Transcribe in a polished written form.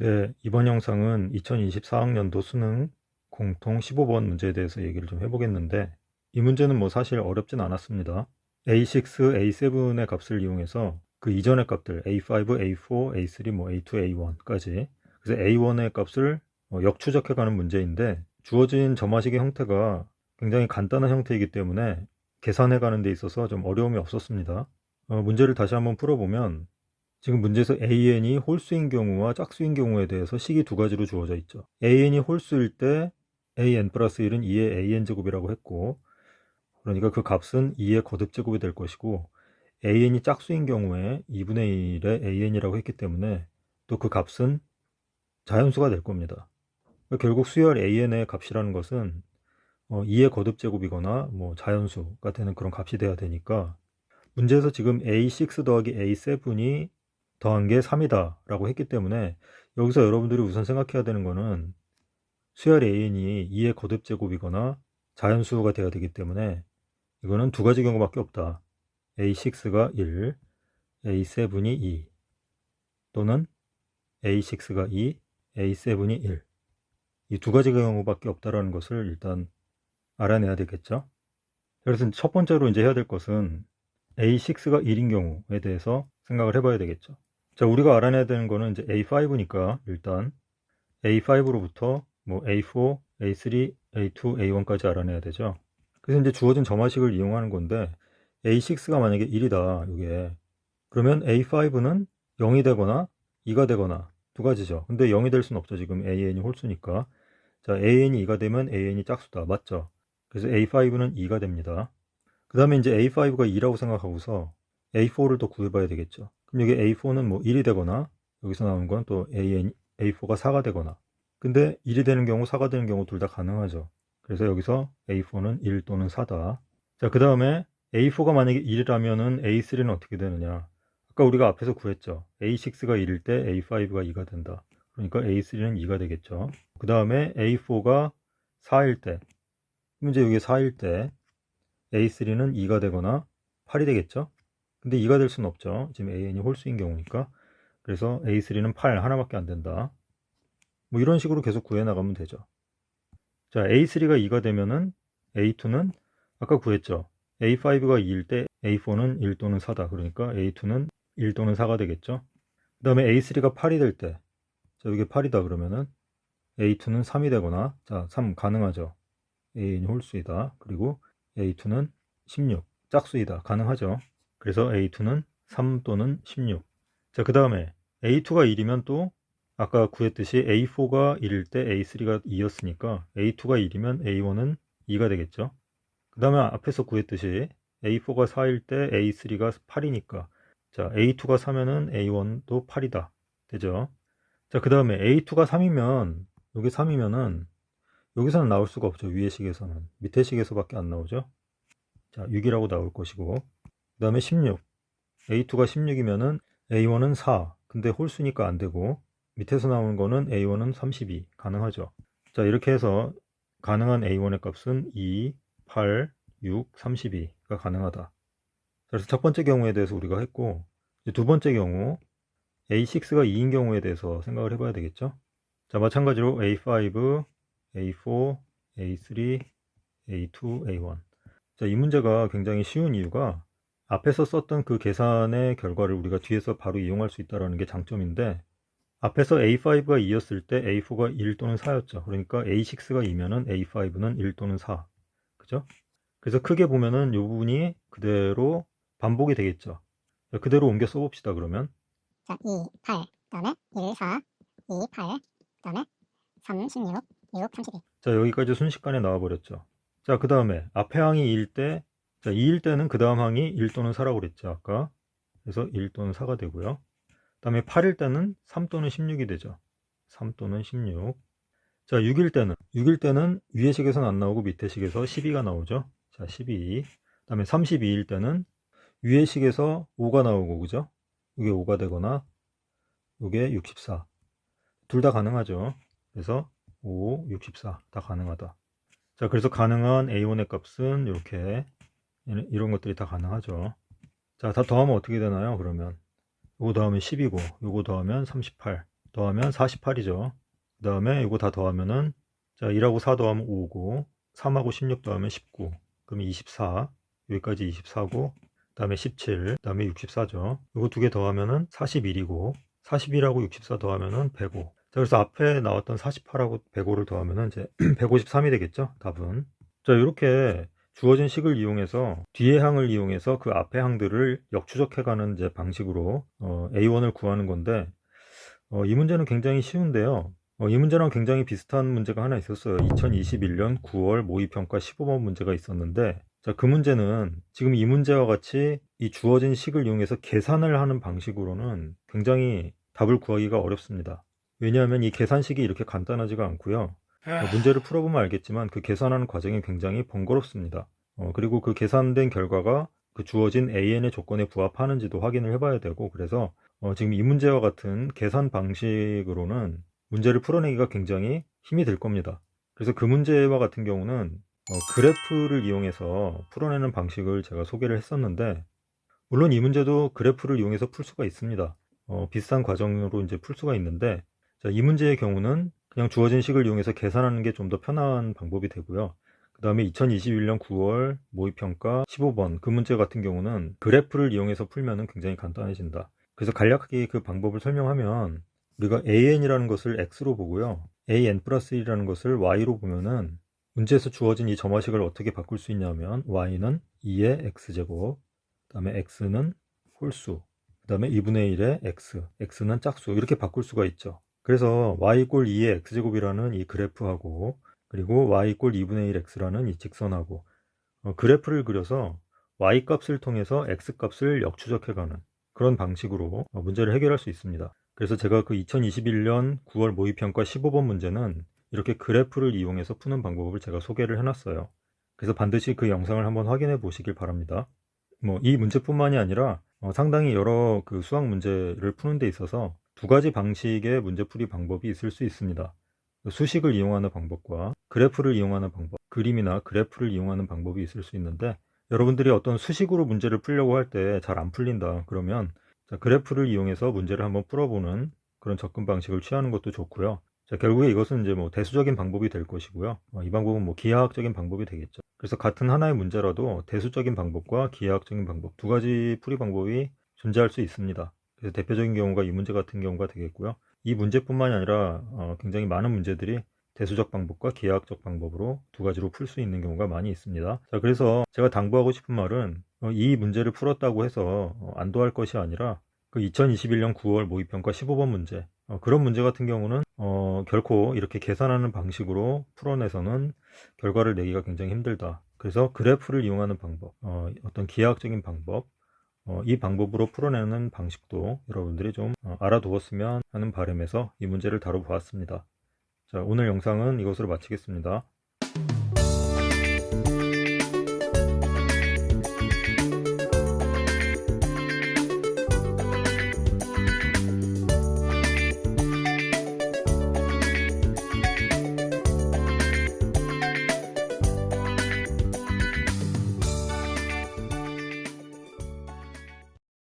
네, 이번 영상은 2024학년도 수능 공통 15번 문제에 대해서 얘기를 좀 해보겠는데, 이 문제는 뭐 사실 어렵진 않았습니다. A6, A7의 값을 이용해서 그 이전의 값들 A5, A4, A3, 뭐 A2, A1까지, 그래서 A1의 값을 역추적해가는 문제인데, 주어진 점화식의 형태가 굉장히 간단한 형태이기 때문에 계산해가는 데 있어서 좀 어려움이 없었습니다. 문제를 다시 한번 풀어보면, 지금 문제에서 AN이 홀수인 경우와 짝수인 경우에 대해서 식이 두 가지로 주어져 있죠. AN이 홀수일 때 AN 플러스 1은 2의 AN제곱이라고 했고, 그러니까 그 값은 2의 거듭제곱이 될 것이고, AN이 짝수인 경우에 2분의 1의 AN이라고 했기 때문에 또 그 값은 자연수가 될 겁니다. 그러니까 결국 수열 AN의 값이라는 것은 2의 거듭제곱이거나 뭐 자연수가 되는 그런 값이 돼야 되니까, 문제에서 지금 A6 더하기 A7이 더한 게 3이다 라고 했기 때문에, 여기서 여러분들이 우선 생각해야 되는 거는 수열 AN이 2의 거듭제곱이거나 자연수가 돼야 되기 때문에, 이거는 두 가지 경우밖에 없다. A6가 1, A7이 2, 또는 A6가 2, A7이 1. 이 두 가지 경우밖에 없다라는 것을 일단 알아내야 되겠죠. 그래서 첫 번째로 이제 해야 될 것은 A6가 1인 경우에 대해서 생각을 해봐야 되겠죠. 자, 우리가 알아내야 되는 거는 이제 A5니까 일단 A5로부터 뭐 A4, A3, A2, A1까지 알아내야 되죠. 그래서 이제 주어진 점화식을 이용하는 건데, A6가 만약에 1이다, 이게. 그러면 A5는 0이 되거나 2가 되거나 두 가지죠. 근데 0이 될 수는 없죠. 지금 AN이 홀수니까. 자, AN이 2가 되면 AN이 짝수다. 맞죠? 그래서 A5는 2가 됩니다. 그 다음에 이제 A5가 2라고 생각하고서 A4를 또 구해봐야 되겠죠. 그럼 여기 A4는 뭐 1이 되거나, 여기서 나오는 건 또 A4가 4가 되거나. 근데 1이 되는 경우, 4가 되는 경우 둘 다 가능하죠. 그래서 여기서 A4는 1 또는 4다. 자, 그 다음에 A4가 만약에 1이라면은 A3는 어떻게 되느냐. 아까 우리가 앞에서 구했죠. A6가 1일 때 A5가 2가 된다. 그러니까 A3는 2가 되겠죠. 그 다음에 A4가 4일 때, 그럼 이제 여기 4일 때 A3는 2가 되거나 8이 되겠죠. 근데 2가 될 수는 없죠. 지금 AN이 홀수인 경우니까. 그래서 A3는 8 하나밖에 안 된다. 뭐 이런 식으로 계속 구해 나가면 되죠. 자, A3가 2가 되면은 A2는 아까 구했죠. A5가 2일 때 A4는 1 또는 4다. 그러니까 A2는 1 또는 4가 되겠죠. 그 다음에 A3가 8이 될 때, 자, 이게 8이다 그러면은 A2는 3이 되거나, 자, 3 가능하죠. AN이 홀수이다. 그리고 A2는 16, 짝수이다. 가능하죠. 그래서 A2는 3 또는 16. 자, 그 다음에 A2가 1이면 또 아까 구했듯이 A4가 1일 때 A3가 2였으니까 A2가 1이면 A1은 2가 되겠죠. 그 다음에 앞에서 구했듯이 A4가 4일 때 A3가 8이니까, 자, A2가 4면은 A1도 8이다. 되죠. 자, 그 다음에 A2가 3이면, 여기 3이면은 여기서는 나올 수가 없죠. 위의 식에서는. 밑에 식에서밖에 안 나오죠. 자, 6이라고 나올 것이고, 그 다음에 16. A2가 16이면은 A1은 4. 근데 홀수니까 안 되고, 밑에서 나오는 거는 A1은 32. 가능하죠. 자, 이렇게 해서 가능한 A1의 값은 2, 8, 6, 32가 가능하다. 그래서 첫 번째 경우에 대해서 우리가 했고, 이제 두 번째 경우, A6가 2인 경우에 대해서 생각을 해봐야 되겠죠. 자, 마찬가지로 A5, A4, A3, A2, A1. 자, 이 문제가 굉장히 쉬운 이유가 앞에서 썼던 그 계산의 결과를 우리가 뒤에서 바로 이용할 수 있다는 게 장점인데, 앞에서 A5가 2였을 때 A4가 1 또는 4였죠. 그러니까 A6가 2면은 A5는 1 또는 4. 그죠? 그래서 크게 보면은 이 부분이 그대로 반복이 되겠죠. 자, 그대로 옮겨 써봅시다, 그러면. 자, 2, 8, 그다음에 1, 4, 2, 8, 그다음에 3, 16, 6, 32. 자, 여기까지 순식간에 나와버렸죠. 자, 그 다음에 앞에 항이 2일 때, 자, 2일 때는 그 다음 항이 1 또는 4라고 그랬죠, 아까. 그래서 1 또는 4가 되고요. 그 다음에 8일 때는 3 또는 16이 되죠. 3 또는 16. 자, 6일 때는 위의 식에서는 안 나오고 밑에 식에서 12가 나오죠. 자, 12. 그 다음에 32일 때는 위의 식에서 5가 나오고, 그죠? 이게 5가 되거나, 이게 64. 둘 다 가능하죠. 그래서 5, 64. 다 가능하다. 자, 그래서 가능한 A1의 값은 이렇게, 이런 것들이 다 가능하죠. 자, 다 더하면 어떻게 되나요? 그러면 요거 더하면 10이고 요거 더하면 38. 더하면 48이죠. 그 다음에 이거 다 더하면은, 자, 1하고 4 더하면 5고, 3하고 16 더하면 19. 그러면 24. 여기까지 24고, 그 다음에 17, 그 다음에 64죠. 이거 두 개 더하면은 41이고, 41하고 64 더하면은 105. 자, 그래서 앞에 나왔던 48하고 105를 더하면은 이제 153이 되겠죠? 답은. 자, 이렇게 주어진 식을 이용해서 뒤의 항을 이용해서 그 앞의 항들을 역추적해가는 이제 방식으로 A1을 구하는 건데, 이 문제는 굉장히 쉬운데요. 이 문제랑 굉장히 비슷한 문제가 하나 있었어요. 2021년 9월 모의평가 15번 문제가 있었는데, 자, 그 문제는 지금 이 문제와 같이 이 주어진 식을 이용해서 계산을 하는 방식으로는 굉장히 답을 구하기가 어렵습니다. 왜냐하면 이 계산식이 이렇게 간단하지가 않고요. 문제를 풀어보면 알겠지만 그 계산하는 과정이 굉장히 번거롭습니다. 그리고 그 계산된 결과가 그 주어진 AN의 조건에 부합하는지도 확인을 해봐야 되고, 그래서 지금 이 문제와 같은 계산 방식으로는 문제를 풀어내기가 굉장히 힘이 들 겁니다. 그래서 그 문제와 같은 경우는 그래프를 이용해서 풀어내는 방식을 제가 소개를 했었는데, 물론 이 문제도 그래프를 이용해서 풀 수가 있습니다. 비슷한 과정으로 이제 풀 수가 있는데, 자, 이 문제의 경우는 그냥 주어진 식을 이용해서 계산하는 게 좀 더 편한 방법이 되고요. 그 다음에 2021년 9월 모의평가 15번 그 문제 같은 경우는 그래프를 이용해서 풀면은 굉장히 간단해진다. 그래서 간략하게 그 방법을 설명하면, 우리가 AN이라는 것을 X로 보고요. AN 플러스 1이라는 것을 Y로 보면은 문제에서 주어진 이 점화식을 어떻게 바꿀 수 있냐면, Y는 2의 X제곱, 그 다음에 X는 홀수, 그 다음에 2분의 1의 X, X는 짝수, 이렇게 바꿀 수가 있죠. 그래서 y 이꼴 2의 x제곱이라는 이 그래프하고, 그리고 y 이꼴 2분의 1 x라는 이 직선하고 그래프를 그려서 y 값을 통해서 x 값을 역추적해가는 그런 방식으로 문제를 해결할 수 있습니다. 그래서 제가 그 2021년 9월 모의평가 15번 문제는 이렇게 그래프를 이용해서 푸는 방법을 제가 소개를 해놨어요. 그래서 반드시 그 영상을 한번 확인해 보시길 바랍니다. 이 문제뿐만이 아니라 상당히 여러 그 수학 문제를 푸는 데 있어서 두 가지 방식의 문제풀이 방법이 있을 수 있습니다. 수식을 이용하는 방법과 그래프를 이용하는 방법, 그림이나 그래프를 이용하는 방법이 있을 수 있는데, 여러분들이 어떤 수식으로 문제를 풀려고 할 때 잘 안 풀린다 그러면, 자, 그래프를 이용해서 문제를 한번 풀어보는 그런 접근 방식을 취하는 것도 좋고요. 자, 결국에 이것은 이제 대수적인 방법이 될 것이고요. 이 방법은 기하학적인 방법이 되겠죠. 그래서 같은 하나의 문제라도 대수적인 방법과 기하학적인 방법 두 가지 풀이 방법이 존재할 수 있습니다. 그래서 대표적인 경우가 이 문제 같은 경우가 되겠고요. 이 문제뿐만이 아니라 굉장히 많은 문제들이 대수적 방법과 기하학적 방법으로 두 가지로 풀 수 있는 경우가 많이 있습니다. 자, 그래서 제가 당부하고 싶은 말은 이 문제를 풀었다고 해서 안도할 것이 아니라 그 2021년 9월 모의평가 15번 문제, 그런 문제 같은 경우는 결코 이렇게 계산하는 방식으로 풀어내서는 결과를 내기가 굉장히 힘들다. 그래서 그래프를 이용하는 방법, 어떤 기하학적인 방법, 이 방법으로 풀어내는 방식도 여러분들이 좀 알아두었으면 하는 바람에서 이 문제를 다뤄보았습니다. 자, 오늘 영상은 이것으로 마치겠습니다.